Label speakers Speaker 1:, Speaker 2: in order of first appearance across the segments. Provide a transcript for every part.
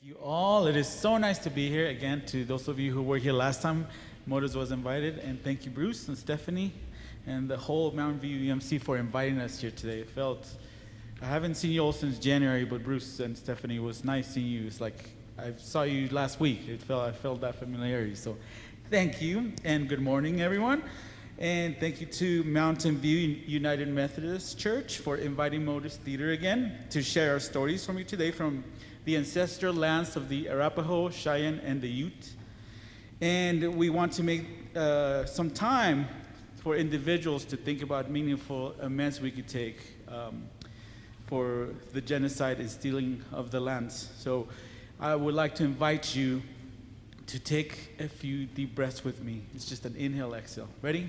Speaker 1: you all. It is so nice to be here again. To those of you who were here last time, MOTUS was invited, and thank you, Bruce and Stephanie, and the whole Mountain View UMC for inviting us here today. I haven't seen you all since January, but Bruce and Stephanie, it was nice seeing you. It's like I saw you last week. I felt that familiarity. So, thank you, and good morning, everyone. And thank you to Mountain View United Methodist Church for inviting MOTUS Theater again to share our stories from you today from the ancestral lands of the Arapaho, Cheyenne, and the Ute. And we want to make some time for individuals to think about meaningful amends we could take for the genocide and stealing of the lands. So I would like to invite you to take a few deep breaths with me. It's just an inhale, exhale. Ready?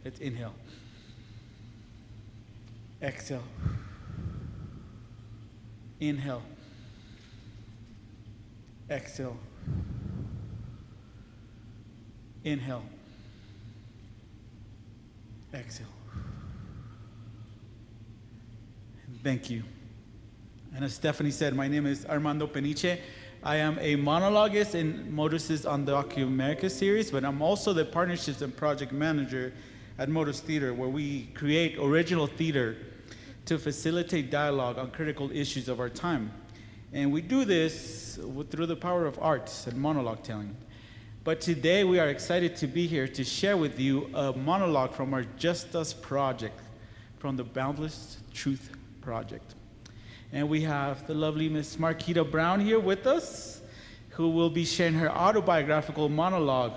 Speaker 1: Let's inhale. Exhale. Inhale. Exhale. Inhale. Exhale. Thank you. And as Stephanie said, my name is Armando Peniche. I am a monologuist in MOTUS's Undocu America series, but I'm also the partnerships and project manager at MOTUS Theater, where we create original theater to facilitate dialogue on critical issues of our time. And we do this through the power of arts and monologue telling. But today we are excited to be here to share with you a monologue from our JustUs project, from the Boundless Truth Project. And we have the lovely Miss Marquitta Brown here with us, who will be sharing her autobiographical monologue.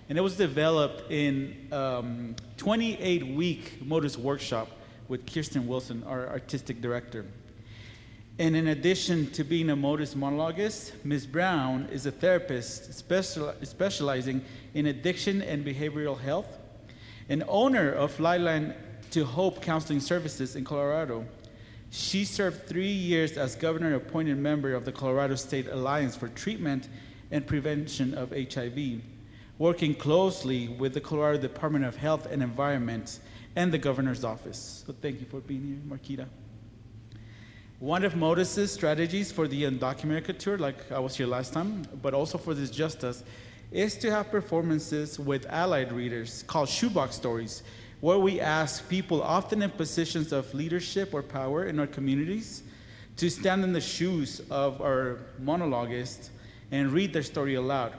Speaker 1: And it was developed in 28-week MOTUS workshop with Kirsten Wilson, our artistic director. And in addition to being a MOTUS monologuist, Ms. Brown is a therapist specializing in addiction and behavioral health, and owner of Lifeline to Hope Counseling Services in Colorado. She served 3 years as governor-appointed member of the Colorado State Alliance for Treatment and Prevention of HIV, working closely with the Colorado Department of Health and Environment and the governor's office. So thank you for being here, Marquitta. One of MOTUS's strategies for the Undocu America tour, like I was here last time, but also for this JustUs, is to have performances with allied readers called shoebox stories, where we ask people often in positions of leadership or power in our communities to stand in the shoes of our monologuist and read their story aloud.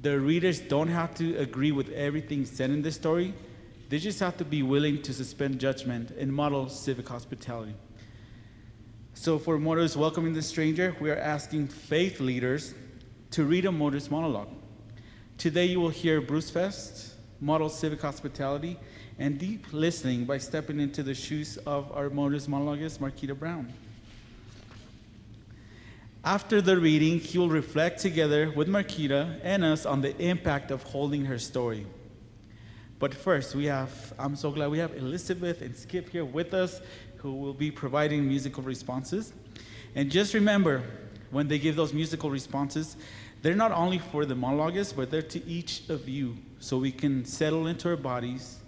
Speaker 1: The readers don't have to agree with everything said in the story. They just have to be willing to suspend judgment and model civic hospitality. So for MOTUS Welcoming the Stranger, we are asking faith leaders to read a MOTUS monologue. Today you will hear Bruce Fest, model civic hospitality, and deep listening by stepping into the shoes of our MOTUS monologuist, Marquitta Brown. After the reading, he will reflect together with Marquitta and us on the impact of holding her story. But first, I'm so glad we have Elizabeth and Skip here with us, who will be providing musical responses. And just remember, when they give those musical responses, they're not only for the monologuist, but they're to each of you, so we can settle into our bodies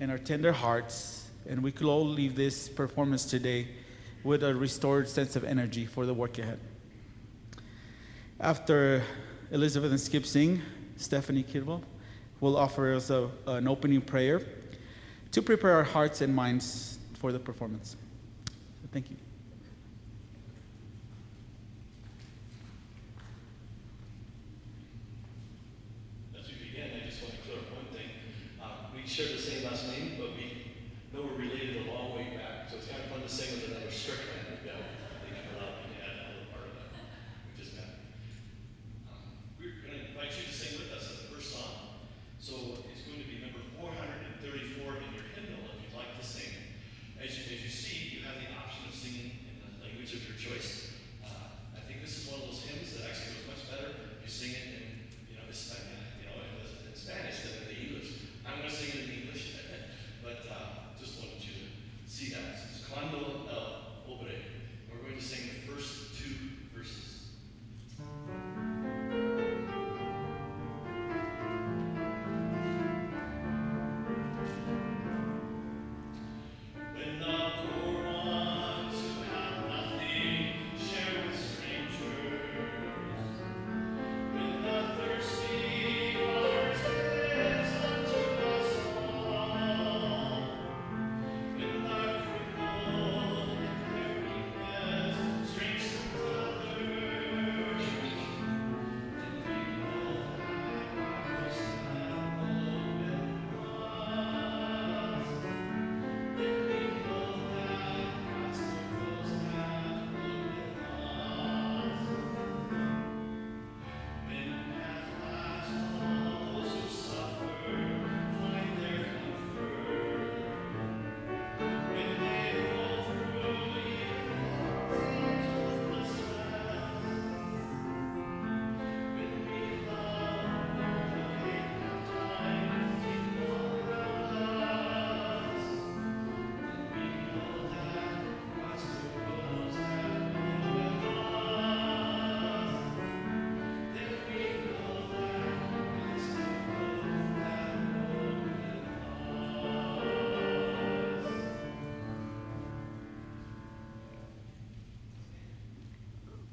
Speaker 1: and our tender hearts, and we could all leave this performance today with a restored sense of energy for the work ahead. After Elizabeth and Skip sing, Stephanie Kidwell will offer us an opening prayer to prepare our hearts and minds for the performance. Thank you.
Speaker 2: As we begin, I just want to clear up one thing. We share the same last name, but we know we're related a long way back, so it's kind of fun to sing with another Strickland. They allowed me to add that little part of that. We just met. We're going to invite you to sing with us at the first song. So it's going to be number 434 in your hymnal if you'd like to sing. As you see, you have the option of singing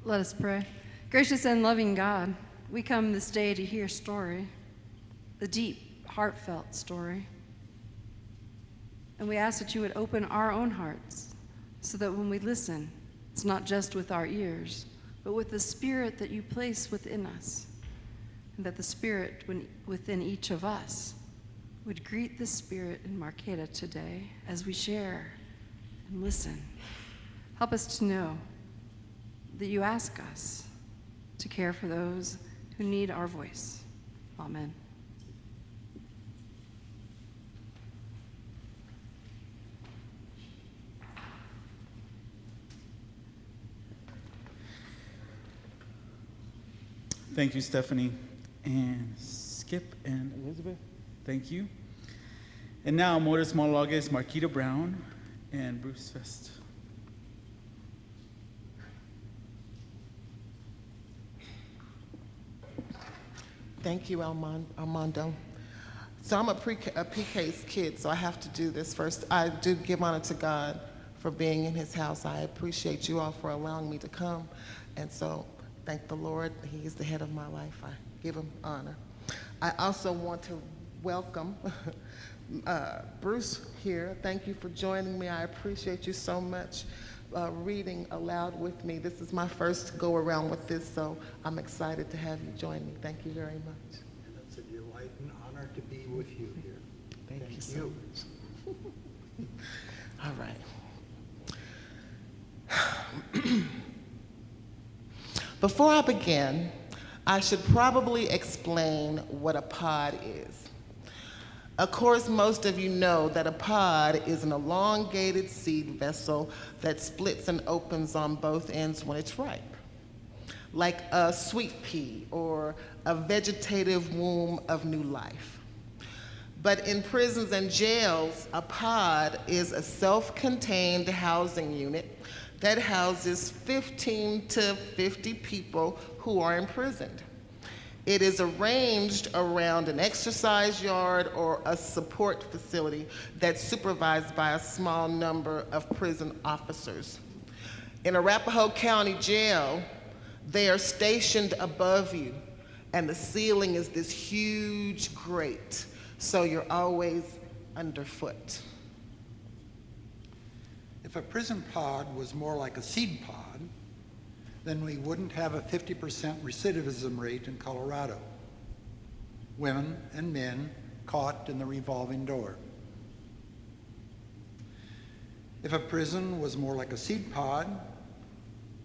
Speaker 3: Let us pray. Gracious and loving God, we come this day to hear story, the deep, heartfelt story. And we ask that you would open our own hearts so that when we listen, it's not just with our ears, but with the spirit that you place within us, and that the spirit within each of us would greet the spirit in Marquitta today as we share and listen. Help us to know that you ask us to care for those who need our voice. Amen.
Speaker 1: Thank you, Stephanie, and Skip and Elizabeth. Thank you. And now, MOTUS monologuist Marquitta Brown and Bruce Fest.
Speaker 4: Thank you, Armando. So I'm a PK's kid, so I have to do this first. I do give honor to God for being in his house. I appreciate you all for allowing me to come. And so thank the Lord. He is the head of my life. I give him honor. I also want to welcome Bruce here. Thank you for joining me. I appreciate you so much reading aloud with me. This is my first go around with this, so I'm excited to have you join me. Thank you very much.
Speaker 5: And it's a delight and honor to be with you here.
Speaker 4: Thank you so much. All right. Before I begin, I should probably explain what a pod is. Of course, most of you know that a pod is an elongated seed vessel that splits and opens on both ends when it's ripe, like a sweet pea or a vegetative womb of new life. But in prisons and jails, a pod is a self-contained housing unit that houses 15 to 50 people who are imprisoned. It is arranged around an exercise yard or a support facility that's supervised by a small number of prison officers. In Arapahoe County Jail, they are stationed above you, and the ceiling is this huge grate, so you're always underfoot.
Speaker 5: If a prison pod was more like a seed pod, then we wouldn't have a 50% recidivism rate in Colorado. Women and men caught in the revolving door. If a prison was more like a seed pod,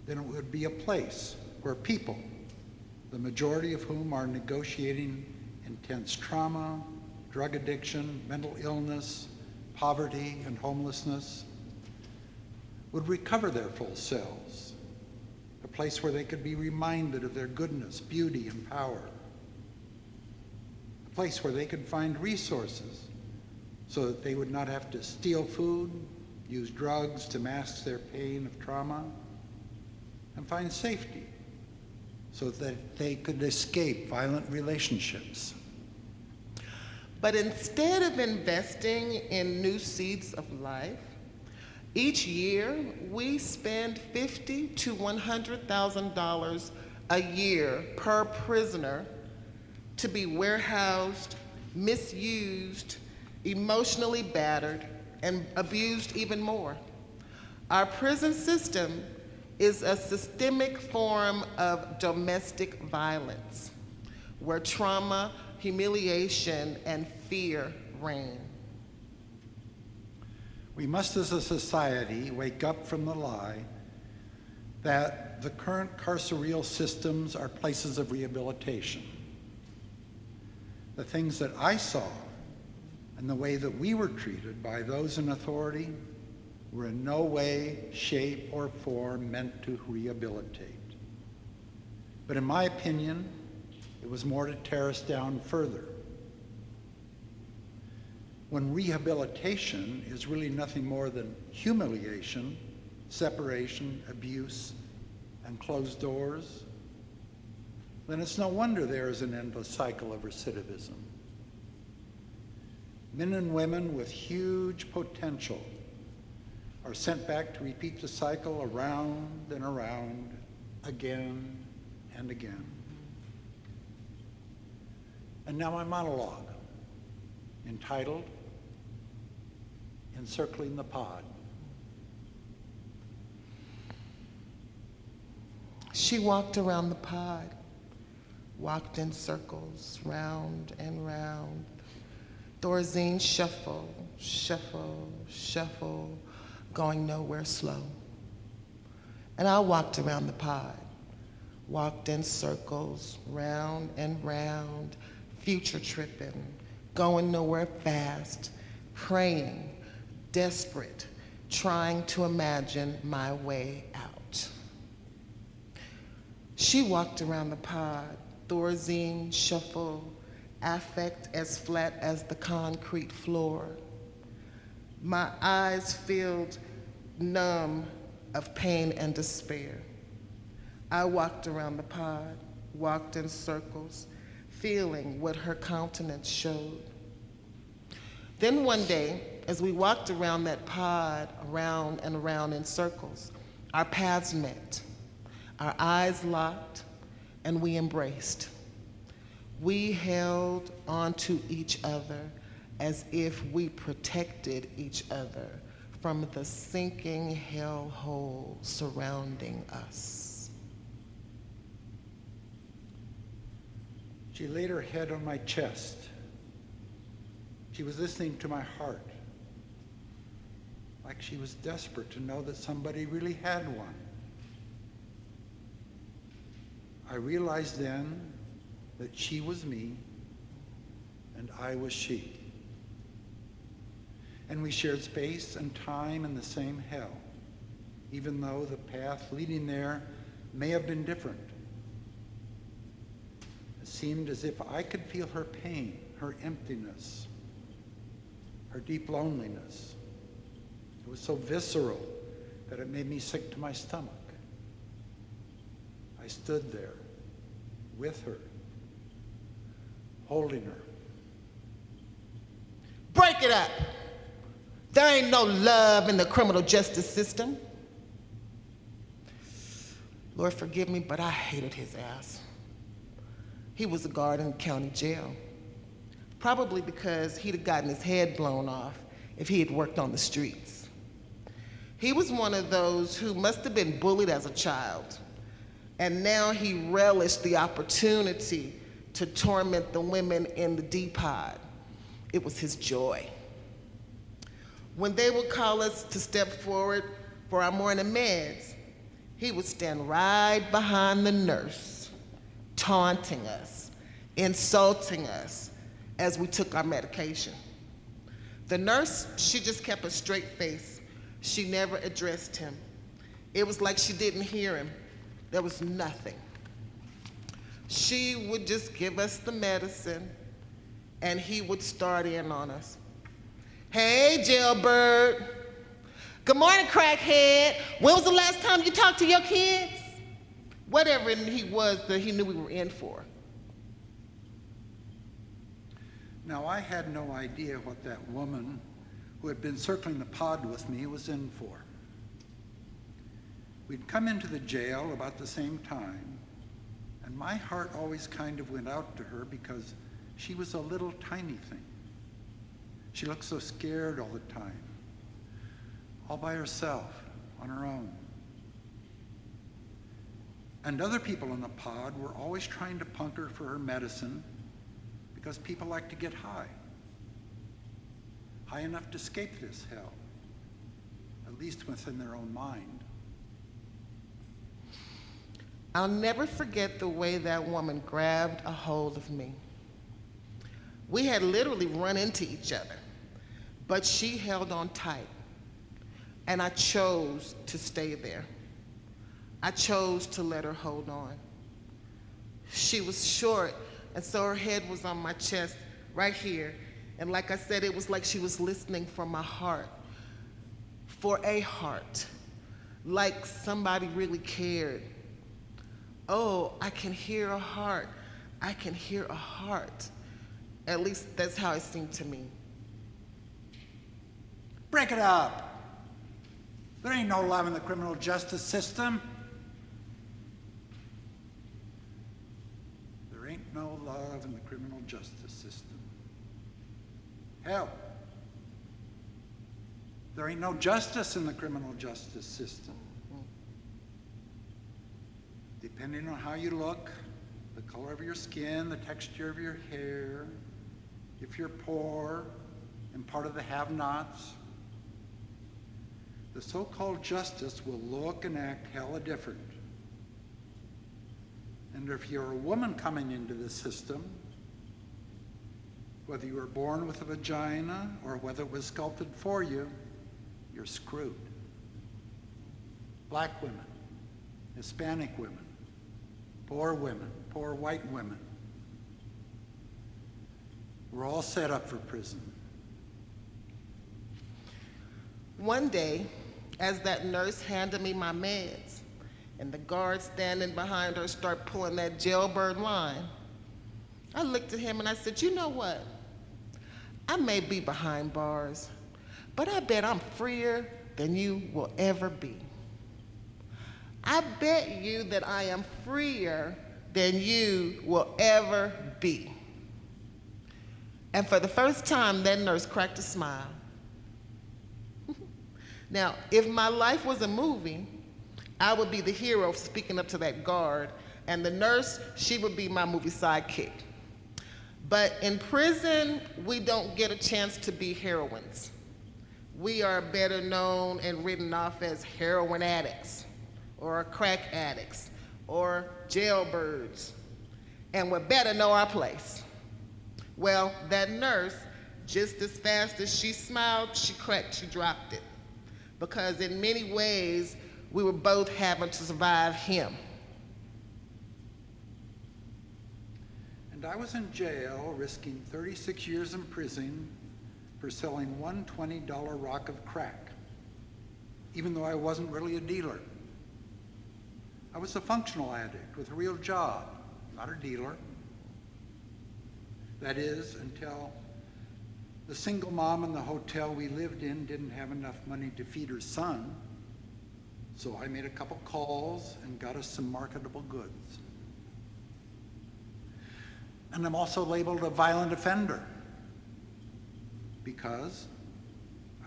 Speaker 5: then it would be a place where people, the majority of whom are negotiating intense trauma, drug addiction, mental illness, poverty, and homelessness, would recover their full selves. A place where they could be reminded of their goodness, beauty, and power. A place where they could find resources so that they would not have to steal food, use drugs to mask their pain of trauma, and find safety so that they could escape violent relationships.
Speaker 4: But instead of investing in new seeds of life, each year we spend $50,000 to $100,000 a year per prisoner to be warehoused, misused, emotionally battered, and abused even more. Our prison system is a systemic form of domestic violence, where trauma, humiliation, and fear reign.
Speaker 5: We must, as a society, wake up from the lie that the current carceral systems are places of rehabilitation. The things that I saw and the way that we were treated by those in authority were in no way, shape, or form meant to rehabilitate. But in my opinion, it was more to tear us down further. When rehabilitation is really nothing more than humiliation, separation, abuse, and closed doors, then it's no wonder there is an endless cycle of recidivism. Men and women with huge potential are sent back to repeat the cycle around and around again and again. And now my monologue, entitled Encircling the Pod.
Speaker 4: She walked around the pod, walked in circles, round and round. Thorazine shuffle, shuffle, shuffle, going nowhere slow. And I walked around the pod, walked in circles, round and round, future tripping, going nowhere fast, praying, desperate, trying to imagine my way out. She walked around the pod, Thorazine shuffle, affect as flat as the concrete floor. My eyes filled numb of pain and despair. I walked around the pod, walked in circles, feeling what her countenance showed. Then one day, as we walked around that pod, around and around in circles, our paths met, our eyes locked, and we embraced. We held onto each other as if we protected each other from the sinking hellhole surrounding us.
Speaker 5: She laid her head on my chest. She was listening to my heart, like she was desperate to know that somebody really had one. I realized then that she was me and I was she. And we shared space and time in the same hell, even though the path leading there may have been different. It seemed as if I could feel her pain, her emptiness, her deep loneliness. It was so visceral that it made me sick to my stomach. I stood there with her, holding her.
Speaker 4: Break it up. There ain't no love in the criminal justice system. Lord, forgive me, but I hated his ass. He was a guard in the county jail, probably because he'd have gotten his head blown off if he had worked on the streets. He was one of those who must have been bullied as a child, and now he relished the opportunity to torment the women in the D-pod. It was his joy. When they would call us to step forward for our morning meds, he would stand right behind the nurse, taunting us, insulting us as we took our medication. The nurse, she just kept a straight face. She never addressed him. It was like she didn't hear him. There was nothing. She would just give us the medicine, and he would start in on us. Hey, jailbird. Good morning, crackhead. When was the last time you talked to your kids? Whatever he was that he knew we were in for.
Speaker 5: Now, I had no idea what that woman who had been circling the pod with me was in for. We'd come into the jail about the same time, and my heart always kind of went out to her because she was a little tiny thing. She looked so scared all the time, all by herself, on her own. And other people in the pod were always trying to punk her for her medicine because people like to get high enough to escape this hell, at least within their own mind.
Speaker 4: I'll never forget the way that woman grabbed a hold of me. We had literally run into each other, but she held on tight, and I chose to stay there. I chose to let her hold on. She was short, and so her head was on my chest right here, and like I said, it was like she was listening for my heart, for a heart, like somebody really cared. Oh, I can hear a heart. I can hear a heart. At least that's how it seemed to me.
Speaker 5: Break it up. There ain't no love in the criminal justice system. justice system. Hell, there ain't no justice in the criminal justice system. Depending on how you look, the color of your skin, the texture of your hair, if you're poor and part of the have-nots, the so-called justice will look and act hella different. And if you're a woman coming into the system, whether you were born with a vagina or whether it was sculpted for you, you're screwed. Black women, Hispanic women, poor white women. We're all set up for prison.
Speaker 4: One day, as that nurse handed me my meds, and the guard standing behind her started pulling that jailbird line, I looked at him and I said, you know what? I may be behind bars, but I bet I'm freer than you will ever be. I bet you that I am freer than you will ever be. And for the first time, that nurse cracked a smile. Now, if my life was a movie, I would be the hero speaking up to that guard, and the nurse, she would be my movie sidekick. But in prison, we don't get a chance to be heroines. We are better known and written off as heroin addicts, or crack addicts, or jailbirds, and we better know our place. Well, that nurse, just as fast as she smiled, she dropped it. Because in many ways, we were both having to survive him.
Speaker 5: And I was in jail risking 36 years in prison for selling one $20 rock of crack, even though I wasn't really a dealer. I was a functional addict with a real job, not a dealer. That is, until the single mom in the hotel we lived in didn't have enough money to feed her son, so I made a couple calls and got us some marketable goods. And I'm also labeled a violent offender because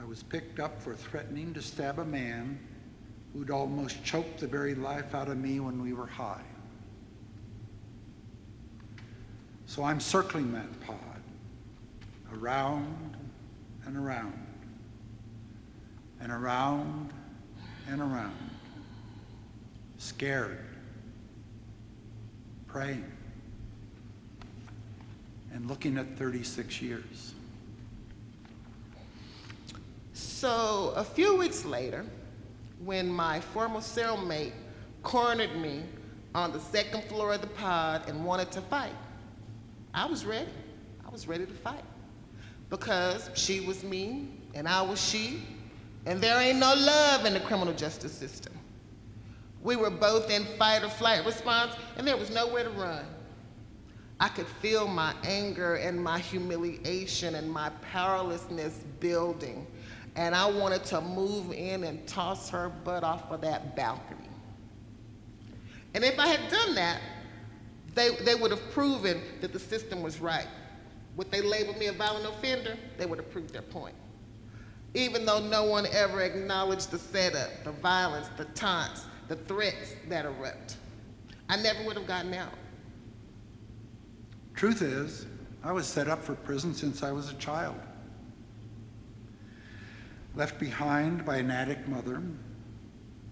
Speaker 5: I was picked up for threatening to stab a man who'd almost choked the very life out of me when we were high. So I'm circling that pod, around and around, and around and around, scared, praying, and looking at 36 years.
Speaker 4: So a few weeks later, when my former cellmate cornered me on the second floor of the pod and wanted to fight, I was ready. I was ready to fight. Because she was me and I was she, and there ain't no love in the criminal justice system. We were both in fight or flight response, and there was nowhere to run. I could feel my anger and my humiliation and my powerlessness building, and I wanted to move in and toss her butt off of that balcony. And if I had done that, they would have proven that the system was right. Would they label me a violent offender? They would have proved their point. Even though no one ever acknowledged the setup, the violence, the taunts, the threats that erupt. I never would have gotten out.
Speaker 5: Truth is, I was set up for prison since I was a child. Left behind by an addict mother,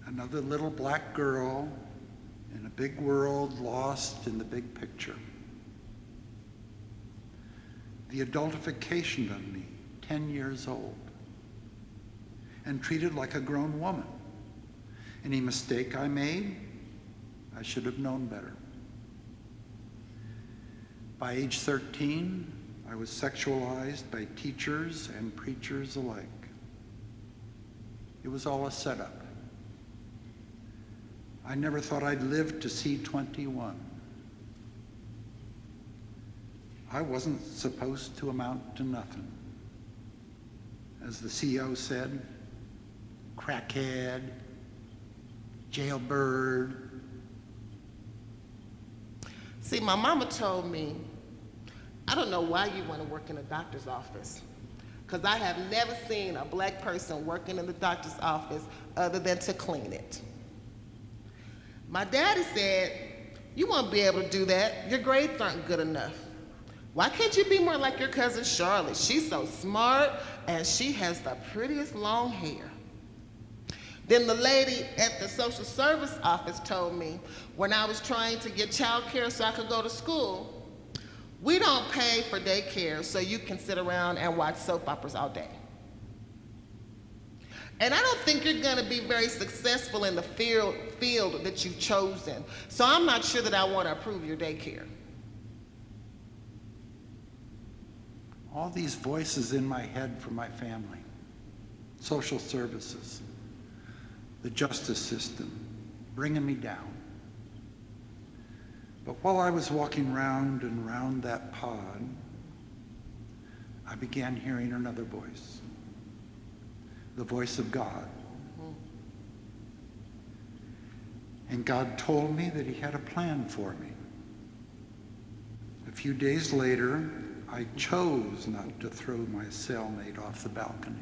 Speaker 5: another little black girl in a big world lost in the big picture. The adultification of me, 10 years old, and treated like a grown woman. Any mistake I made, I should have known better. By age 13, I was sexualized by teachers and preachers alike. It was all a setup. I never thought I'd live to see 21. I wasn't supposed to amount to nothing. As the CEO said, crackhead, jailbird.
Speaker 4: See, my mama told me I don't know why you want to work in a doctor's office, because I have never seen a black person working in the doctor's office other than to clean it. My daddy said, you won't be able to do that. Your grades aren't good enough. Why can't you be more like your cousin Charlotte? She's so smart and she has the prettiest long hair. Then the lady at the social service office told me when I was trying to get child care so I could go to school, we don't pay for daycare so you can sit around and watch soap operas all day. And I don't think you're gonna be very successful in the field that you've chosen. So I'm not sure that I wanna approve your daycare.
Speaker 5: All these voices in my head from my family, social services, the justice system, bringing me down. But while I was walking round and round that pod, I began hearing another voice, the voice of God. And God told me that he had a plan for me. A few days later, I chose not to throw my cellmate off the balcony.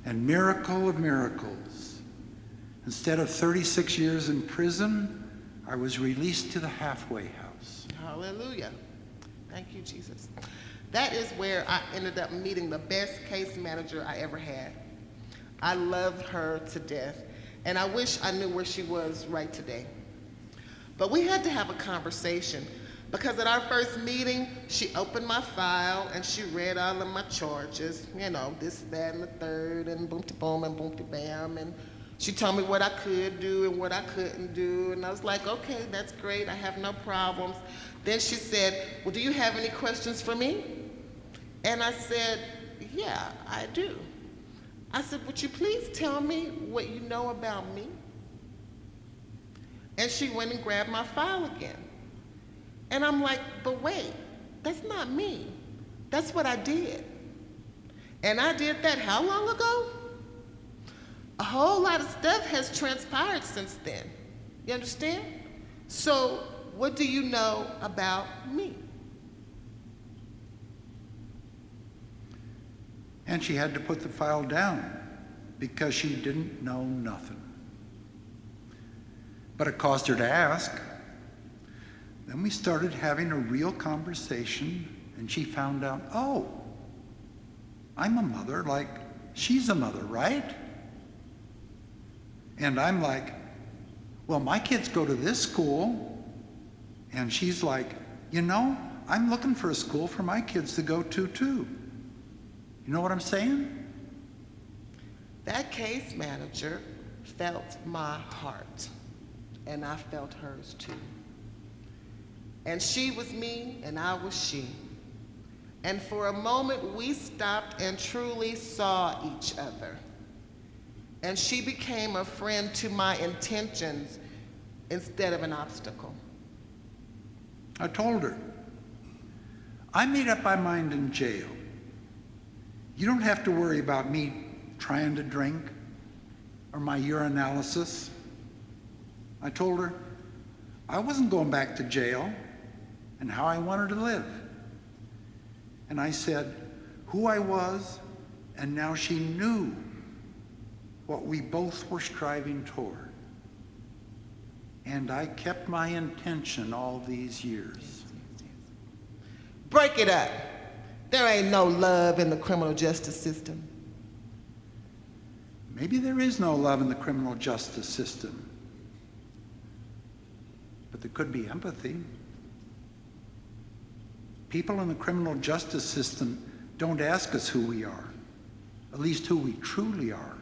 Speaker 5: And miracle of miracles, instead of 36 years in prison, I was released to the halfway house.
Speaker 4: Hallelujah. Thank you, Jesus. That is where I ended up meeting the best case manager I ever had. I loved her to death, and I wish I knew where she was right today. But we had to have a conversation, because at our first meeting, she opened my file and she read all of my charges, you know, this, that, and the third, and boom-de-boom and boom-de-bam, and she told me what I could do and what I couldn't do, and I was like, okay, that's great, I have no problems. Then she said, well, do you have any questions for me? And I said, yeah, I do. I said, would you please tell me what you know about me? And she went and grabbed my file again. And I'm like, but wait, that's not me. That's what I did. And I did that how long ago? A whole lot of stuff has transpired since then. You understand? So what do you know about me?
Speaker 5: And she had to put the file down because she didn't know nothing. But it caused her to ask. Then we started having a real conversation, and she found out, oh, I'm a mother like she's a mother, right? And I'm like, well, my kids go to this school. And she's like, you know, I'm looking for a school for my kids to go to too. You know what I'm saying?
Speaker 4: That case manager felt my heart, and I felt hers too. And she was me, and I was she. And for a moment, we stopped and truly saw each other. And she became a friend to my intentions instead of an obstacle.
Speaker 5: I told her, I made up my mind in jail. You don't have to worry about me trying to drink or my urinalysis. I told her I wasn't going back to jail and how I wanted to live. And I said who I was, and now she knew what we both were striving toward. And I kept my intention all these years.
Speaker 4: Break it up. There ain't no love in the criminal justice system.
Speaker 5: Maybe there is no love in the criminal justice system, but there could be empathy. People in the criminal justice system don't ask us who we are, at least who we truly are.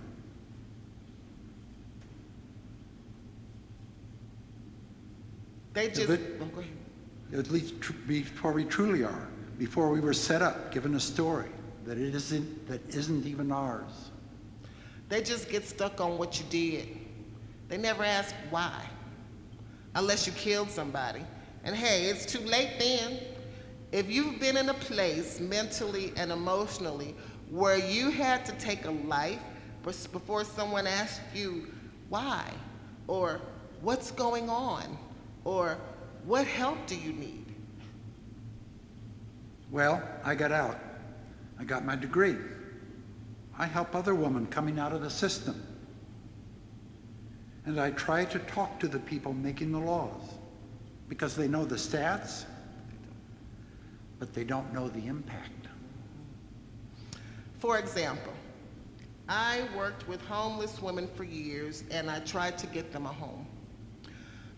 Speaker 4: They just,
Speaker 5: Go ahead. At least before we truly are, before we were set up, given a story that isn't even ours.
Speaker 4: They just get stuck on what you did. They never ask why, unless you killed somebody. And hey, it's too late then. If you've been in a place mentally and emotionally where you had to take a life before someone asked you why, or what's going on, or what help do you need,
Speaker 5: Well, I got out. I got my degree. I help other women coming out of the system. And I try to talk to the people making the laws because they know the stats, but they don't know the impact.
Speaker 4: For example, I worked with homeless women for years and I tried to get them a home.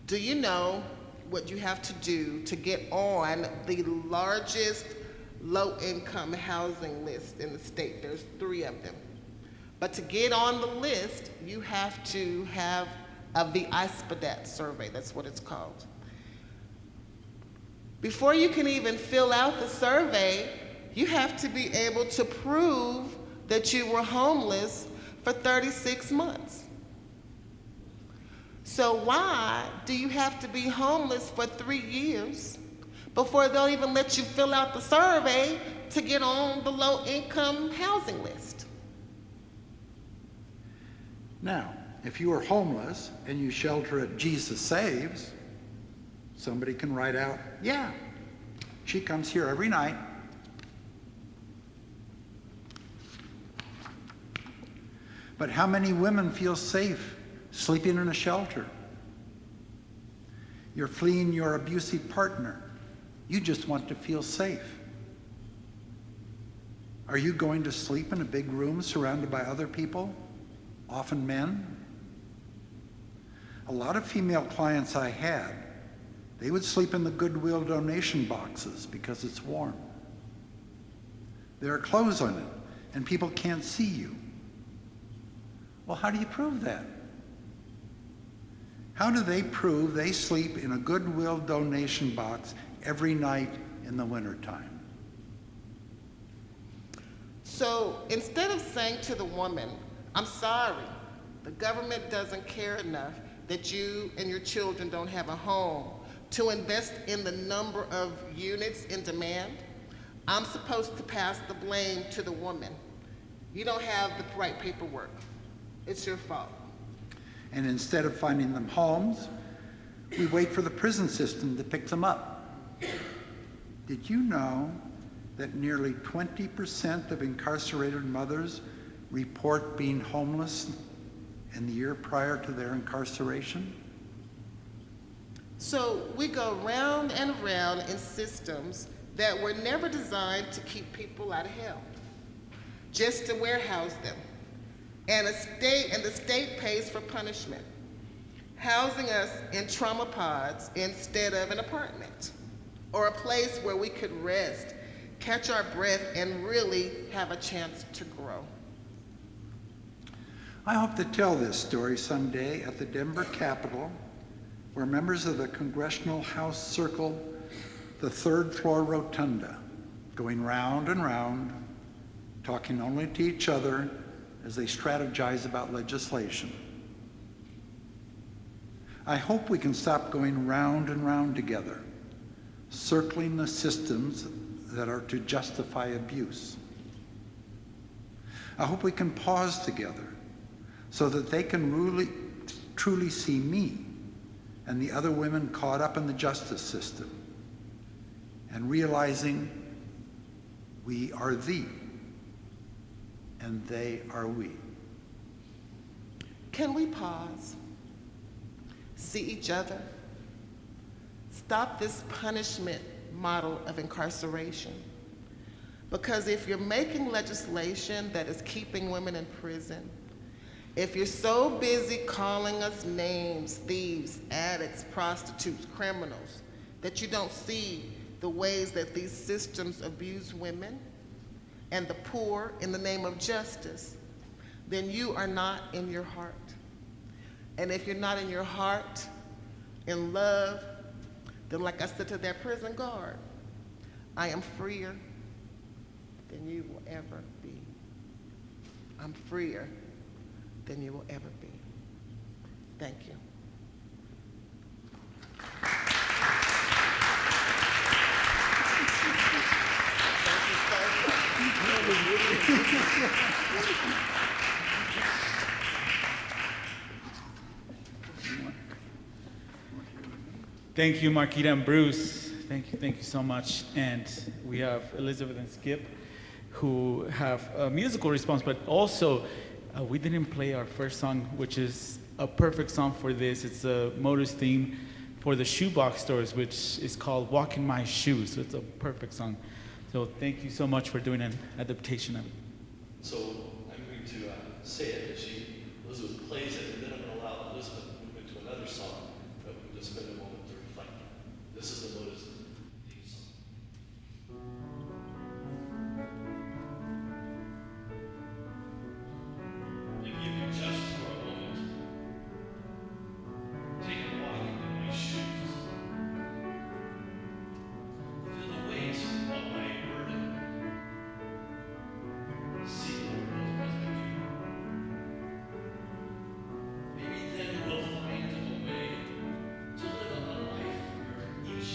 Speaker 4: Do you know what you have to do to get on the largest low-income housing list in the state? There's 3 of them. But to get on the list, you have to have a VISPADAT survey, that's what it's called. Before you can even fill out the survey, you have to be able to prove that you were homeless for 36 months. So why do you have to be homeless for 3 years before they'll even let you fill out the survey to get on the low-income housing list?
Speaker 5: Now, if you are homeless and you shelter at Jesus Saves, somebody can write out, yeah, she comes here every night. But how many women feel safe sleeping in a shelter? You're fleeing your abusive partner. You just want to feel safe. Are you going to sleep in a big room surrounded by other people, often men? A lot of female clients I had, they would sleep in the Goodwill donation boxes because it's warm. There are clothes on it, and people can't see you. Well, how do you prove that? How do they prove they sleep in a Goodwill donation box every night in the wintertime?
Speaker 4: So instead of saying to the woman, I'm sorry, the government doesn't care enough that you and your children don't have a home to invest in the number of units in demand, I'm supposed to pass the blame to the woman. You don't have the right paperwork. It's your fault.
Speaker 5: And instead of finding them homes, we wait for the prison system to pick them up. Did you know that nearly 20% of incarcerated mothers report being homeless in the year prior to their incarceration?
Speaker 4: So we go round and round in systems that were never designed to keep people out of hell, just to warehouse them. And the state pays for punishment, housing us in trauma pods instead of an apartment, or a place where we could rest, catch our breath, and really have a chance to grow.
Speaker 5: I hope to tell this story someday at the Denver Capitol, where members of the Congressional House circle the 3rd floor rotunda, going round and round, talking only to each other as they strategize about legislation. I hope we can stop going round and round together, circling the systems that are to justify abuse. I hope we can pause together so that they can really, truly see me and the other women caught up in the justice system and realizing we are thee and they are we.
Speaker 4: Can we pause, see each other, stop this punishment model of incarceration? Because if you're making legislation that is keeping women in prison, if you're so busy calling us names, thieves, addicts, prostitutes, criminals, that you don't see the ways that these systems abuse women and the poor in the name of justice, then you are not in your heart. And if you're not in your heart, in love, then like I said to that prison guard, I am freer than you will ever be. I'm freer than you will ever be. Thank you.
Speaker 1: Thank you, Marquitta and Bruce. Thank you so much. And we have Elizabeth and Skip, who have a musical response, but also we didn't play our first song, which is a perfect song for this. It's a MOTUS theme for the shoebox stores, which is called Walk in My Shoes. So it's a perfect song. So thank you so much for doing an adaptation of it.
Speaker 2: So I'm going to say it as Elizabeth plays it, and then I'm going to allow Elizabeth to move into another song that we can just spend a moment to reflect on. This is the MOTUS theme song. If you could just for a moment take a walk in my shoes, feel the weight of my burden, see the world as I do. Maybe then we'll find a way to live a life where each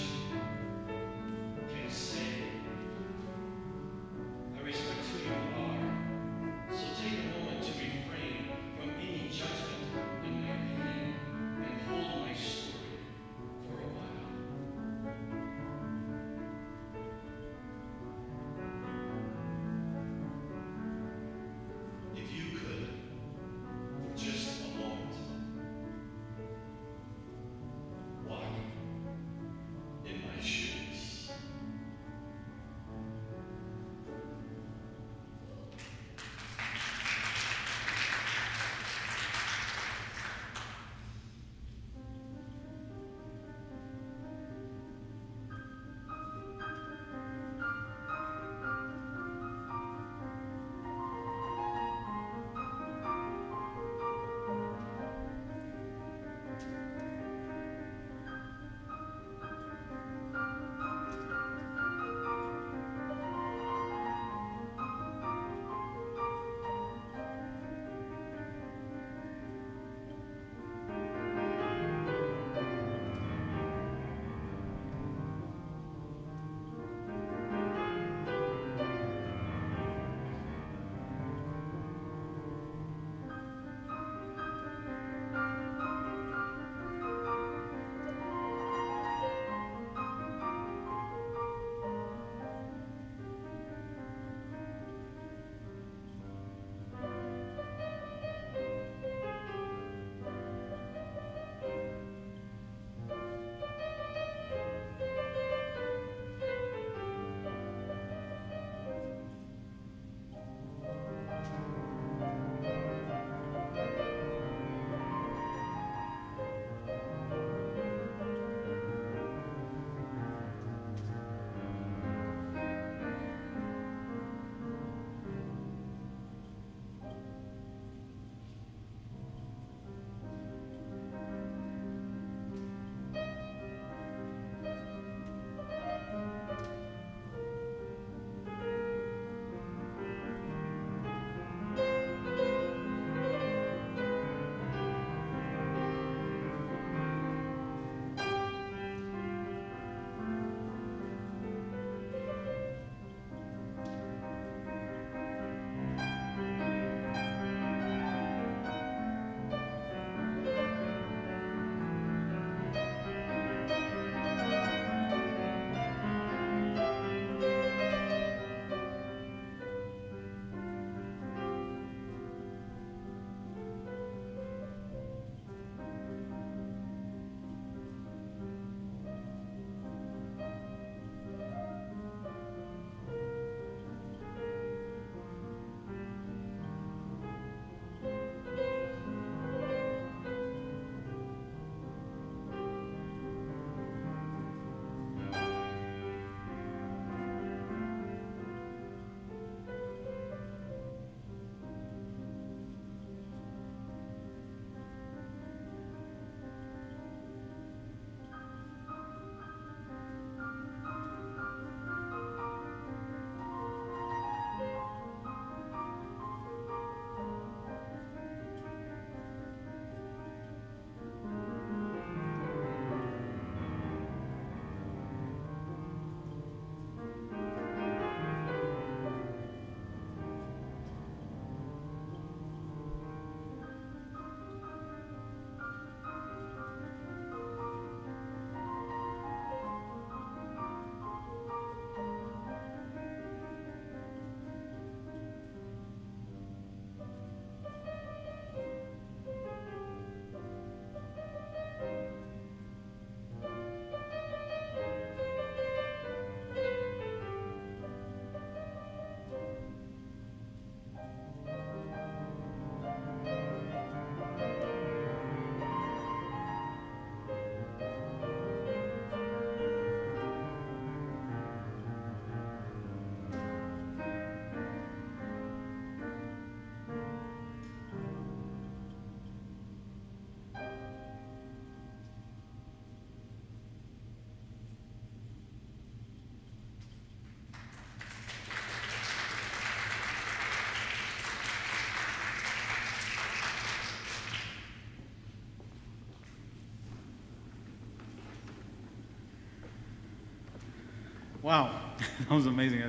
Speaker 1: Wow, that was amazing.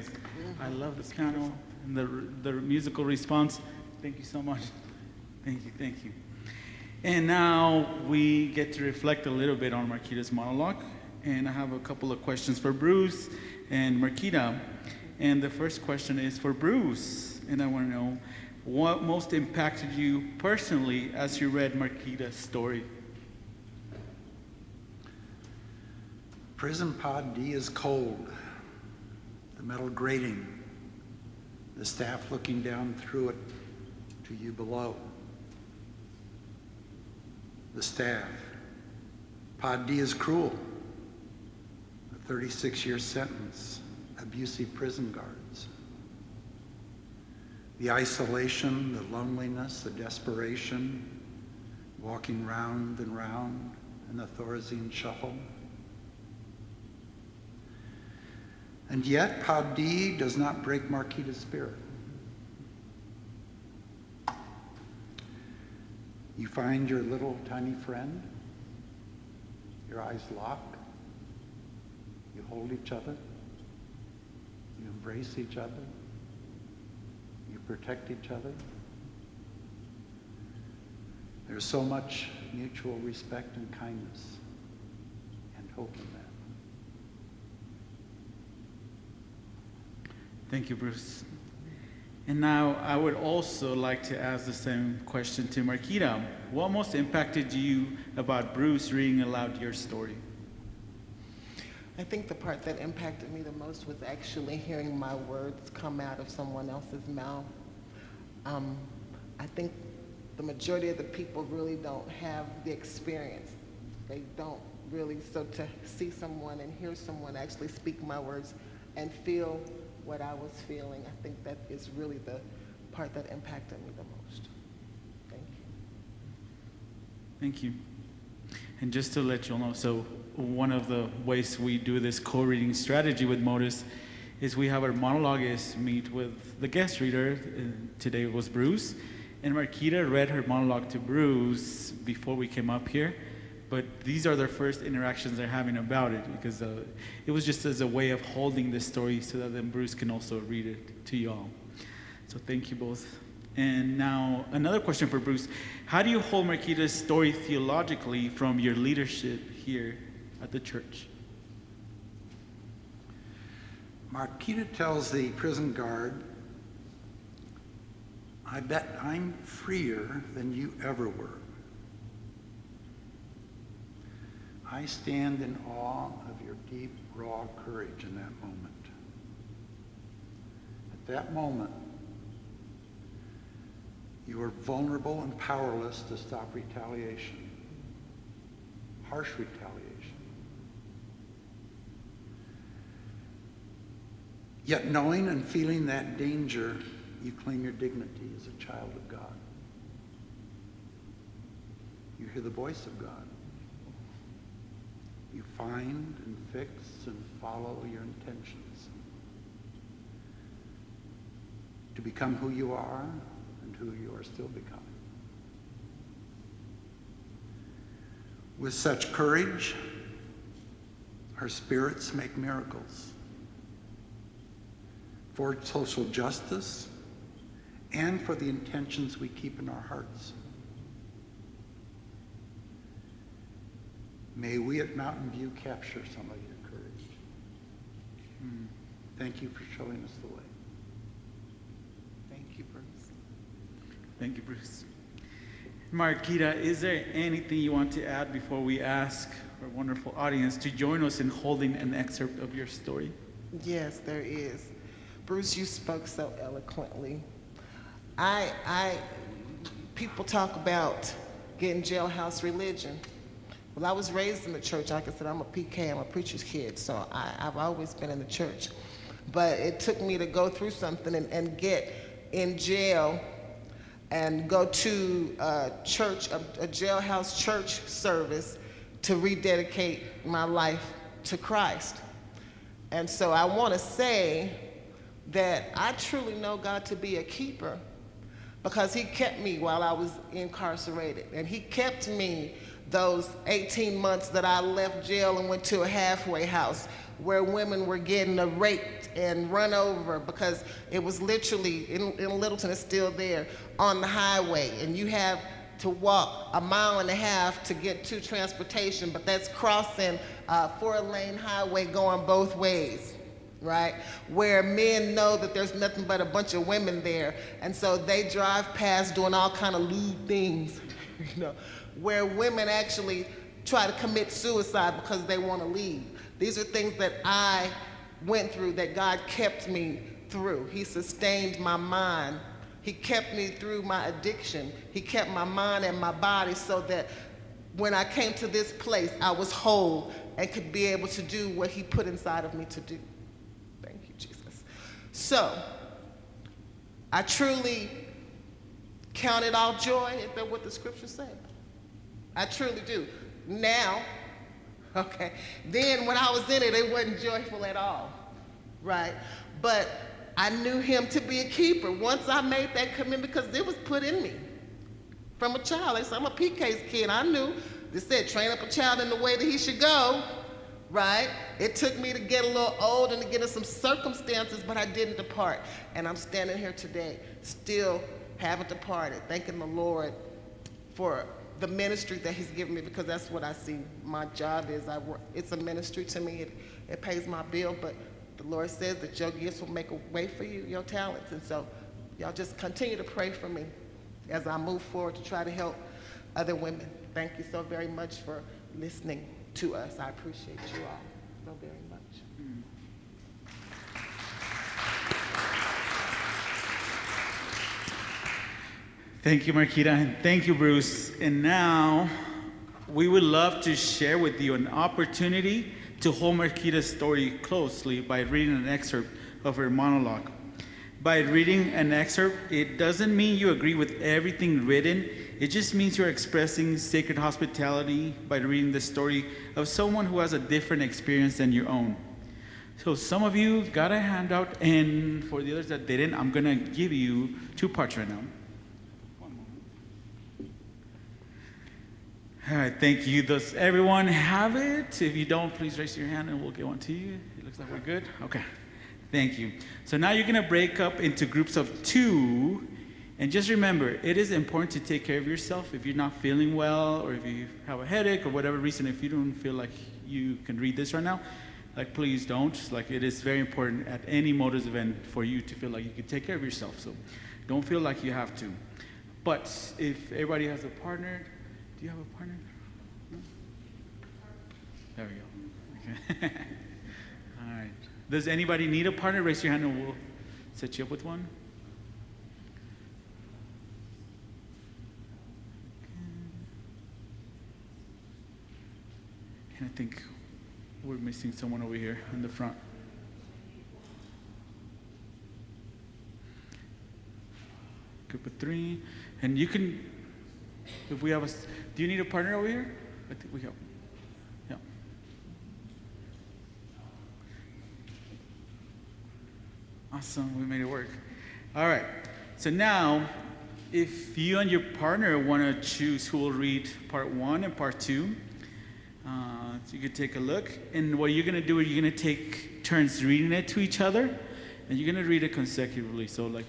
Speaker 1: I love the piano and the musical response. Thank you so much. Thank you. And now we get to reflect a little bit on Marquitta's monologue. And I have a couple of questions for Bruce and Marquitta. And the first question is for Bruce. And I want to know what most impacted you personally as you read Marquitta's story.
Speaker 5: Prison Pod D is cold. The metal grating. The staff looking down through it to you below. The staff. Pod D is cruel. A 36-year sentence. Abusive prison guards. The isolation, the loneliness, the desperation, walking round and round in the Thorazine shuffle. And yet, Pod D does not break Marquitta's spirit. You find your little tiny friend, your eyes lock, you hold each other, you embrace each other, you protect each other. There's so much mutual respect and kindness and hope in that.
Speaker 1: Thank you, Bruce. And now I would also like to ask the same question to Marquitta. What most impacted you about Bruce reading aloud your story?
Speaker 4: I think the part that impacted me the most was actually hearing my words come out of someone else's mouth. I think the majority of the people really don't have the experience. They don't really, so to see someone and hear someone actually speak my words and feel what I was feeling, I think that is really the part that impacted me the most. Thank you.
Speaker 1: Thank you. And just to let you all know, so one of the ways we do this co-reading strategy with MOTUS is we have our monologuists meet with the guest reader. Today it was Bruce. And Marquitta read her monologue to Bruce before we came up here. But these are their first interactions they're having about it, because it was just as a way of holding the story so that then Bruce can also read it to y'all. So thank you both. And now another question for Bruce. How do you hold Marquitta's story theologically from your leadership here at the church?
Speaker 5: Marquitta tells the prison guard, I bet I'm freer than you ever were. I stand in awe of your deep, raw courage in that moment. At that moment, you are vulnerable and powerless to stop retaliation, harsh retaliation. Yet knowing and feeling that danger, you claim your dignity as a child of God. You hear the voice of God. You find and fix and follow your intentions to become who you are and who you are still becoming. With such courage, our spirits make miracles for social justice and for the intentions we keep in our hearts. May we at Mountain View capture some of your courage. Thank you for showing us the way.
Speaker 4: Thank you, Bruce.
Speaker 1: Thank you, Bruce. Marquitta, is there anything you want to add before we ask our wonderful audience to join us in holding an excerpt of your story?
Speaker 4: Yes, there is. Bruce, you spoke so eloquently. People talk about getting jailhouse religion. Well, I was raised in the church. Like I said, I'm a PK, I'm a preacher's kid, so I've always been in the church. But it took me to go through something and get in jail and go to a jailhouse church service to rededicate my life to Christ. And so I want to say that I truly know God to be a keeper, because he kept me while I was incarcerated, and he kept me those 18 months that I left jail and went to a halfway house where women were getting raped and run over because it was literally, in Littleton, it's still there, on the highway. And you have to walk 1.5 miles to get to transportation, but that's crossing a 4-lane highway going both ways, right? Where men know that there's nothing but a bunch of women there, and so they drive past doing all kind of lewd things, you know, where women actually try to commit suicide because they want to leave. These are things that I went through that God kept me through. He sustained my mind. He kept me through my addiction. He kept my mind and my body so that when I came to this place, I was whole and could be able to do what he put inside of me to do. Thank you, Jesus. So, I truly count it all joy. Is that what the scripture said? I truly do. Now, okay, then when I was in it wasn't joyful at all, right? But I knew him to be a keeper. Once I made that commitment, because it was put in me from a child. They said, I'm a PK's kid. I knew. They said, train up a child in the way that he should go, right? It took me to get a little old and to get in some circumstances, but I didn't depart. And I'm standing here today, still haven't departed, thanking the Lord for the ministry that he's given me, because that's what I see my job is. I work. It's a ministry to me. It pays my bill, but the Lord says that your gifts will make a way for you, your talents. And so y'all just continue to pray for me as I move forward to try to help other women. Thank you so very much for listening to us. I appreciate you all so very much.
Speaker 1: Thank you, Marquitta, and thank you, Bruce. And now, we would love to share with you an opportunity to hold Marquitta's story closely by reading an excerpt of her monologue. By reading an excerpt, it doesn't mean you agree with everything written. It just means you're expressing sacred hospitality by reading the story of someone who has a different experience than your own. So some of you got a handout, and for the others that didn't, I'm gonna give you 2 parts right now. All right, thank you. Does everyone have it? If you don't, please raise your hand and we'll get one to you. It looks like we're good. Okay, thank you. So now you're gonna break up into groups of 2, and just remember, it is important to take care of yourself. If you're not feeling well, or if you have a headache, or whatever reason, if you don't feel like you can read this right now, like please don't. Like it is very important at any MOTUS event for you to feel like you can take care of yourself. So don't feel like you have to. But if everybody has a partner, do you have a partner? No? There we go. Okay. All right. Does anybody need a partner? Raise your hand and we'll set you up with one. And I think we're missing someone over here in the front. Group of 3. And you can, if we have a, do you need a partner over here? I think we have. Yeah. Awesome, we made it work. All right, so now, if you and your partner want to choose who will read part 1 and part 2, so you could take a look. And what you're gonna do is you're gonna take turns reading it to each other, and you're gonna read it consecutively. So like,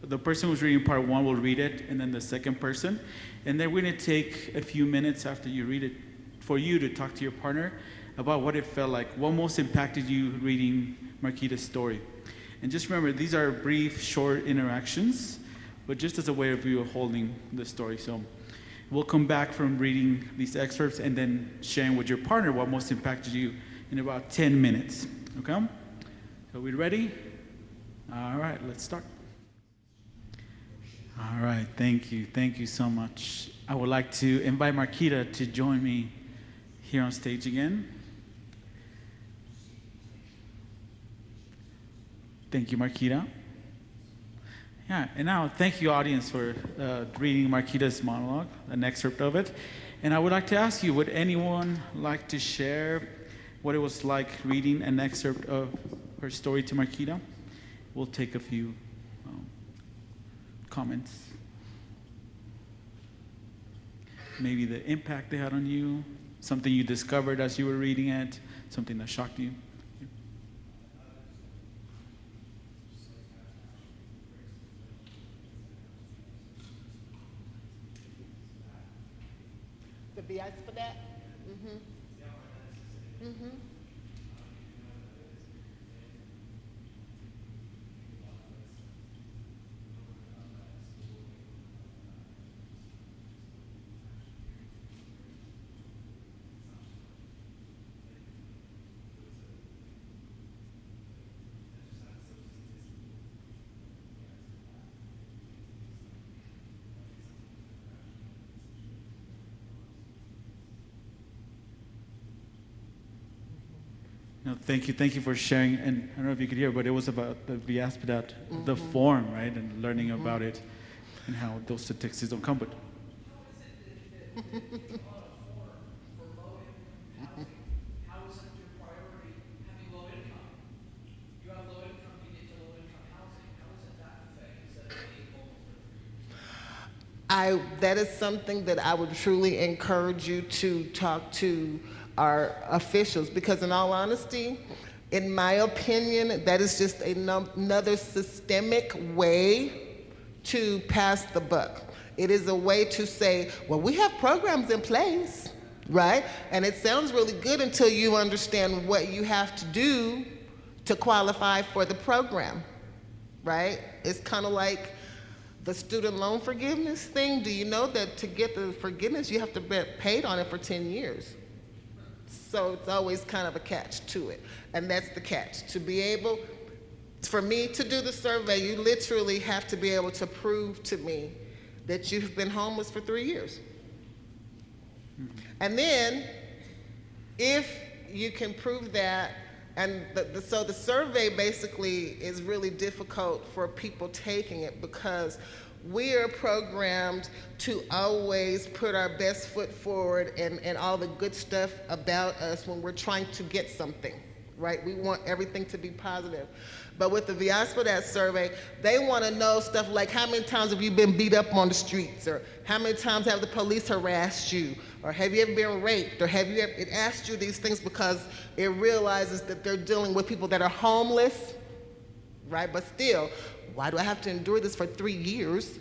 Speaker 1: the person who's reading part 1 will read it, and then the second person. And then we're gonna take a few minutes after you read it for you to talk to your partner about what it felt like, what most impacted you reading Marquitta's story. And just remember, these are brief, short interactions, but just as a way of you holding the story. So we'll come back from reading these excerpts and then sharing with your partner what most impacted you in about 10 minutes, okay? So we ready? All right, let's start. All right, thank you so much. I would like to invite Marquitta to join me here on stage again. Thank you, Marquitta. Yeah, and now thank you, audience, for reading Marquitta's monologue, an excerpt of it. And I would like to ask you, would anyone like to share what it was like reading an excerpt of her story to Marquitta? We'll take a few comments. Maybe the impact they had on you, something you discovered as you were reading it, something that shocked you.
Speaker 4: Yes for that?
Speaker 1: No, thank you for sharing. And I don't know if you could hear, but it was about the Aspidat, the form, right, and learning about it, and how those statistics don't come. But
Speaker 6: How is it your priority having low income? You have low income, you get to low income housing. How is it that thing instead of being homeless?
Speaker 4: That is something that I would truly encourage you to talk to our officials, because in all honesty, in my opinion, that is just another systemic way to pass the buck. It is a way to say, well, we have programs in place, right? And it sounds really good until you understand what you have to do to qualify for the program, right? It's kind of like the student loan forgiveness thing. Do you know that to get the forgiveness, you have to be paid on it for 10 years? So it's always kind of a catch to it. And that's the catch. To be able, for me to do the survey, you literally have to be able to prove to me that you've been homeless for 3 years. And then, if you can prove that, and so the survey basically is really difficult for people taking it, because we are programmed to always put our best foot forward and all the good stuff about us when we're trying to get something, right? We want everything to be positive. But with the Viaspadat survey, they want to know stuff like, how many times have you been beat up on the streets? Or how many times have the police harassed you? Or have you ever been raped? Or have you ever, it asks you these things because it realizes that they're dealing with people that are homeless, right? But still, why do I have to endure this for 3 years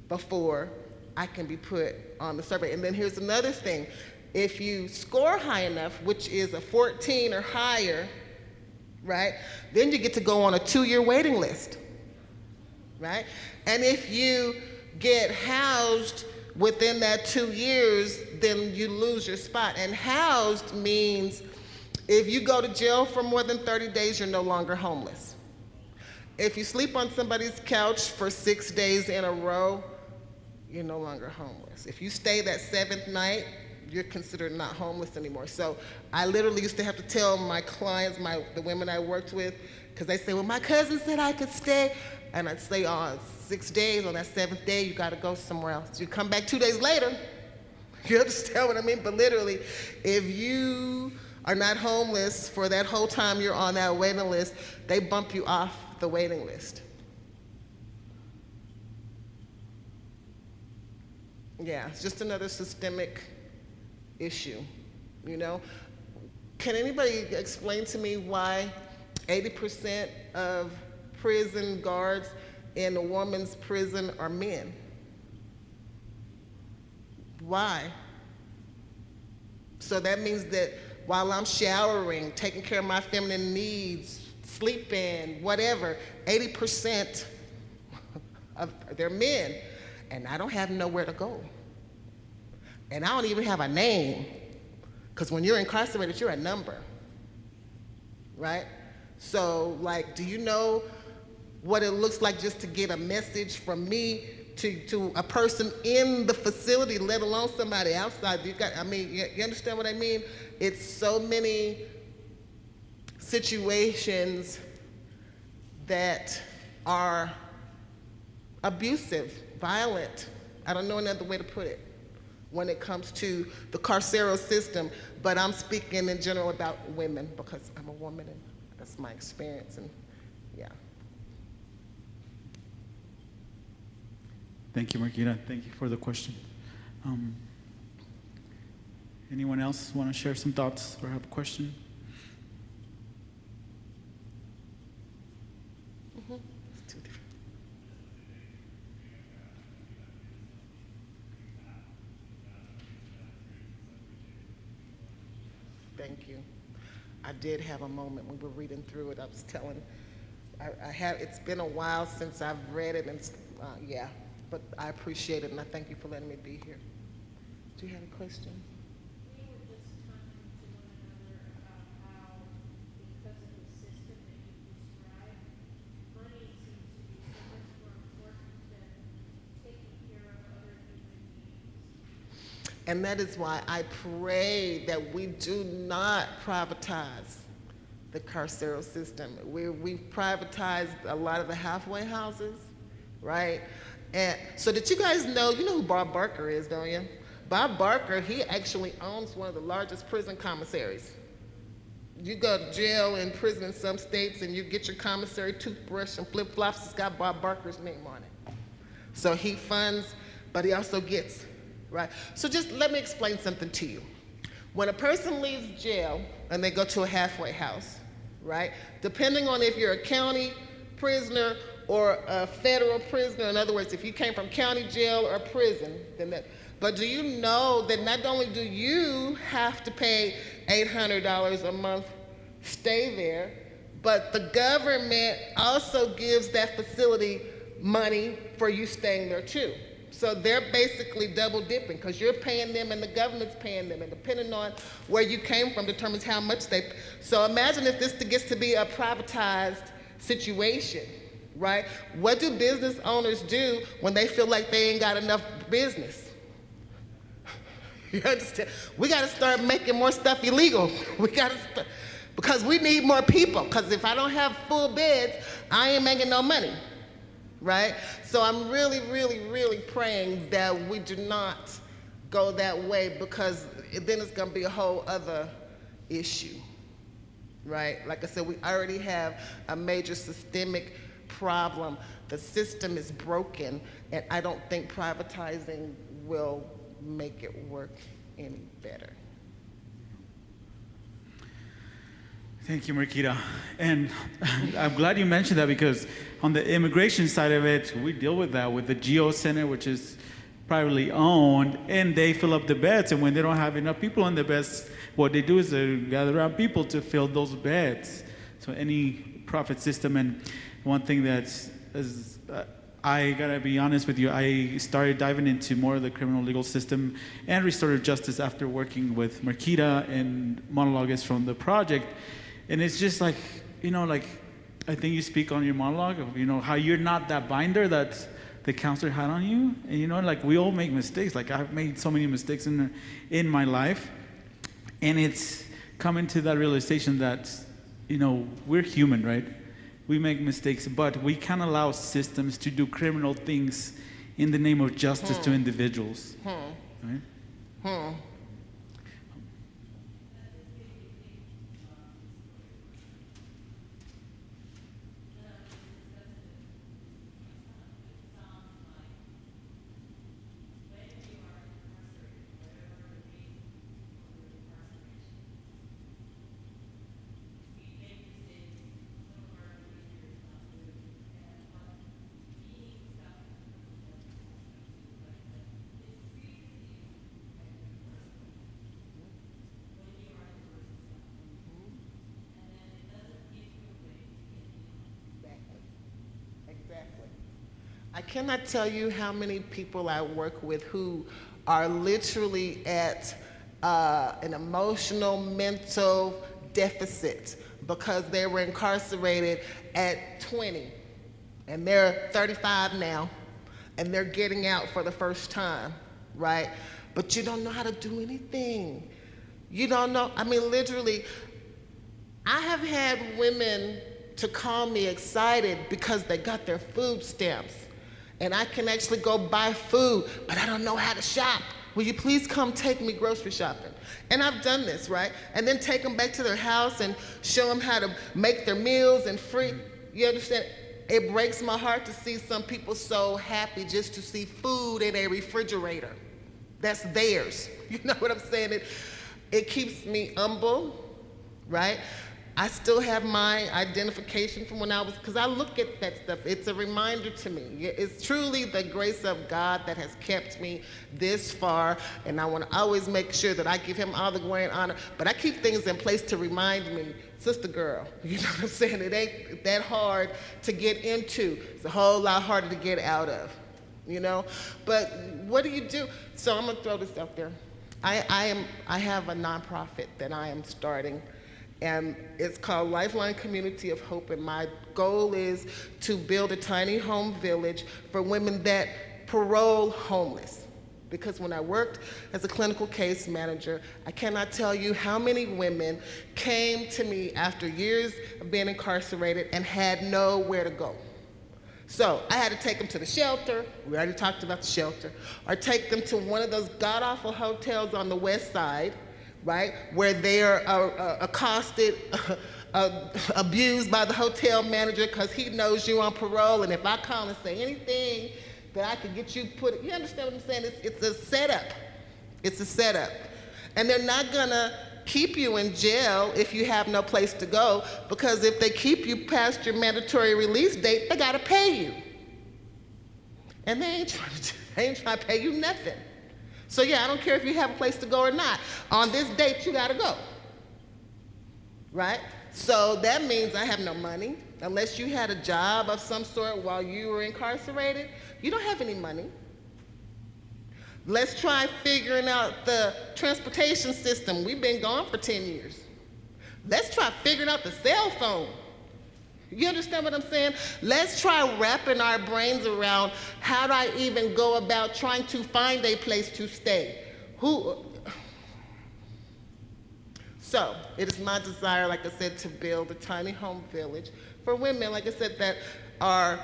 Speaker 4: before I can be put on the survey? And then here's another thing. If you score high enough, which is a 14 or higher, right, then you get to go on a 2-year waiting list, right? And if you get housed within that 2 years, then you lose your spot. And housed means if you go to jail for more than 30 days, you're no longer homeless. If you sleep on somebody's couch for 6 days in a row, you're no longer homeless. If you stay that 7th night, you're considered not homeless anymore. So I literally used to have to tell my clients, the women I worked with, because they say, well, my cousin said I could stay. And I'd say, oh, 6 days, on that 7th day, you gotta go somewhere else. You come back 2 days later, you understand what I mean? But literally, if you are not homeless for that whole time you're on that waiting list, they bump you off the waiting list. Yeah, it's just another systemic issue, you know? Can anybody explain to me why 80% of prison guards in a woman's prison are men? Why? So that means that while I'm showering, taking care of my feminine needs, sleeping, whatever, 80% of they're men, and I don't have nowhere to go. And I don't even have a name, because when you're incarcerated, you're a number, right? So, like, do you know what it looks like just to get a message from me to a person in the facility, let alone somebody outside? You understand what I mean? It's so many situations that are abusive, violent. I don't know another way to put it when it comes to the carceral system, but I'm speaking in general about women because I'm a woman and that's my experience, and yeah.
Speaker 1: thank you, Marquitta. Thank you for the question. Anyone else want to share some thoughts or have a question?
Speaker 4: It's too different. thank you. I did have a moment when we were reading through it. I was telling, it's been a while since I've read it, and yeah, but I appreciate it, and I thank you for letting me be here. Do you have a question?
Speaker 7: We were just talking to one another about how, because of the system that you described, money seems to be so much more important than taking care of other human beings.
Speaker 4: And that is why I pray that we do not privatize the carceral system. We've privatized a lot of the halfway houses, right? And so did you guys know, you know who Bob Barker is, don't you? Bob Barker, he actually owns one of the largest prison commissaries. You go to jail and prison in some states and you get your commissary toothbrush and flip-flops, it's got Bob Barker's name on it. So he funds, but he also gets, right? So just let me explain something to you. When a person leaves jail and they go to a halfway house, right? Depending on if you're a county prisoner or a federal prisoner, in other words, if you came from county jail or prison, then that, but do you know that not only do you have to pay $800 a month, stay there, but the government also gives that facility money for you staying there too. So they're basically double dipping because you're paying them and the government's paying them, and depending on where you came from determines how much they pay. So imagine if this gets to be a privatized situation, right? What do business owners do when they feel like they ain't got enough business? You understand? We got to start making more stuff illegal. We got to because we need more people, because if I don't have full beds, I ain't making no money. Right? So I'm really, really, really praying that we do not go that way, because then it's going to be a whole other issue, right? Like I said, we already have a major systemic problem. The system is broken, and I don't think privatizing will make it work any better.
Speaker 1: Thank you, Marquitta. And I'm glad you mentioned that, because on the immigration side of it, we deal with that with the Geo Center, which is privately owned, and they fill up the beds. And when they don't have enough people on the beds, what they do is they gather around people to fill those beds. So any profit system. And one thing that's, I gotta be honest with you, I started diving into more of the criminal legal system and restorative justice after working with Marquitta and monologuists from the project. And it's just like, you know, like, I think you speak on your monologue of, you know, how you're not that binder that the counselor had on you. And, you know, like, we all make mistakes. Like, I've made so many mistakes in my life. And it's coming to that realization that, you know, we're human, right? We make mistakes, but we can't allow systems to do criminal things in the name of justice to individuals. Right?
Speaker 4: I cannot tell you how many people I work with who are literally at an emotional, mental deficit because they were incarcerated at 20, and they're 35 now, and they're getting out for the first time, right? But you don't know how to do anything. You don't know, I mean, literally, I have had women to call me excited because they got their food stamps. And I can actually go buy food, but I don't know how to shop. Will you please come take me grocery shopping? And I've done this, right? And then take them back to their house and show them how to make their meals and free. You understand? It breaks my heart to see some people so happy just to see food in a refrigerator. That's theirs. You know what I'm saying? It keeps me humble, right? I still have my identification from when I was, because I look at that stuff. It's a reminder to me. It's truly the grace of God that has kept me this far, and I want to always make sure that I give him all the glory and honor. But I keep things in place to remind me, sister girl, you know what I'm saying? It ain't that hard to get into. It's a whole lot harder to get out of, you know? But what do you do? So I'm going to throw this out there. I have a nonprofit that I am starting, and it's called Lifeline Community of Hope, and my goal is to build a tiny home village for women that parole homeless. Because when I worked as a clinical case manager, I cannot tell you how many women came to me after years of being incarcerated and had nowhere to go. So I had to take them to the shelter, we already talked about the shelter, or take them to one of those god-awful hotels on the west side, right, where they are accosted, abused by the hotel manager because he knows you on parole, and if I call and say anything that I could get you put, you understand what I'm saying? It's a setup. It's a setup. And they're not gonna keep you in jail if you have no place to go, because if they keep you past your mandatory release date, they gotta pay you. And they ain't trying to pay you nothing. So yeah, I don't care if you have a place to go or not. On this date, you gotta go, right? So that means I have no money. Unless you had a job of some sort while you were incarcerated, you don't have any money. Let's try figuring out the transportation system. We've been gone for 10 years. Let's try figuring out the cell phone. You understand what I'm saying? Let's try wrapping our brains around how do I even go about trying to find a place to stay. So it is my desire, like I said, to build a tiny home village for women, like I said, that are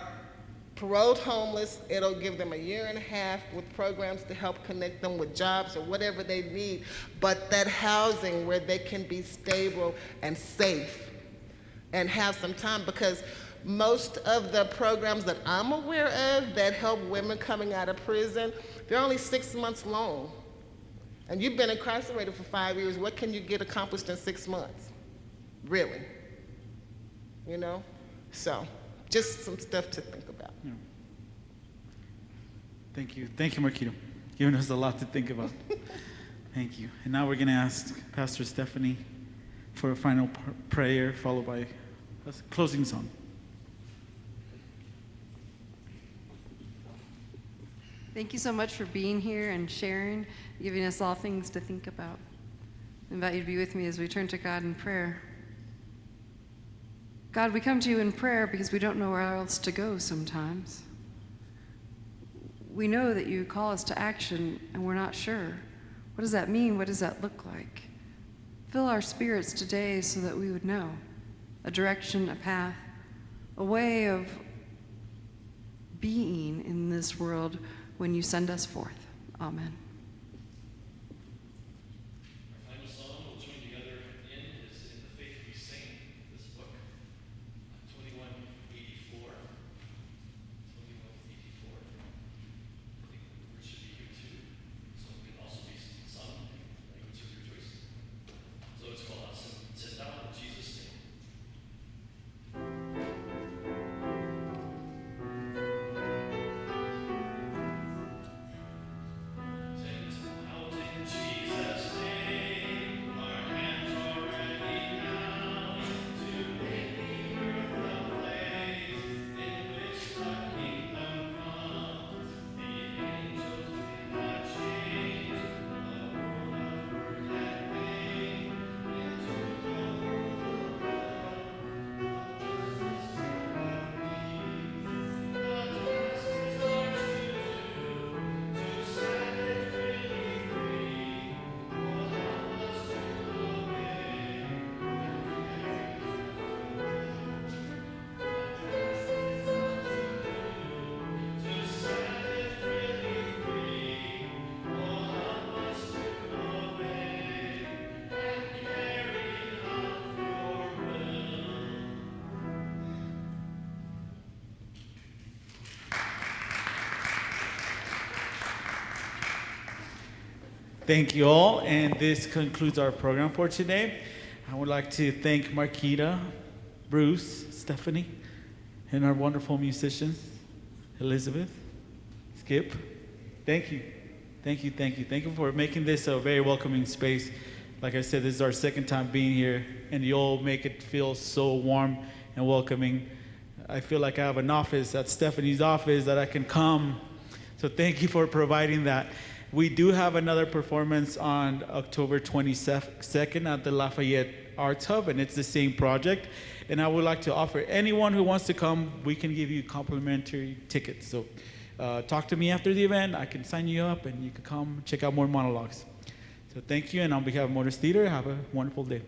Speaker 4: paroled homeless. It'll give them 1.5 years with programs to help connect them with jobs or whatever they need, but that housing where they can be stable and safe and have some time, because most of the programs that I'm aware of that help women coming out of prison, they're only 6 months long. And you've been incarcerated for 5 years. What can you get accomplished in 6 months? Really? You know? So, just some stuff to think about.
Speaker 1: Yeah. Thank you. Thank you, Marquitta. Giving us a lot to think about. Thank you. And now we're going to ask Pastor Stephanie for a final prayer, followed by a closing song.
Speaker 3: Thank you so much for being here and sharing, giving us all things to think about. I invite you to be with me as we turn to God in prayer. God, we come to you in prayer because we don't know where else to go sometimes. We know that you call us to action, and we're not sure. What does that mean? What does that look like? Fill our spirits today so that we would know a direction, a path, a way of being in this world when you send us forth. Amen.
Speaker 2: Our final song we'll join together in is In the Faith We Sing, this book, 2184. 2184. I think the words should be here too, so it can also be sung in language of your choice. So it's called Sit Down in Jesus' Name.
Speaker 1: Thank you all, and this concludes our program for today. I would like to thank Marquitta, Bruce, Stephanie, and our wonderful musicians, Elizabeth, Skip. Thank you. Thank you, thank you. Thank you for making this a very welcoming space. Like I said, this is our second time being here, and you'll make it feel so warm and welcoming. I feel like I have an office at Stephanie's office that I can come. So thank you for providing that. We do have another performance on October 22nd at the Lafayette Arts Hub, and it's the same project. And I would like to offer anyone who wants to come, we can give you complimentary tickets. So talk to me after the event. I can sign you up, and you can come check out more monologues. So thank you, and on behalf of MOTUS Theater, have a wonderful day.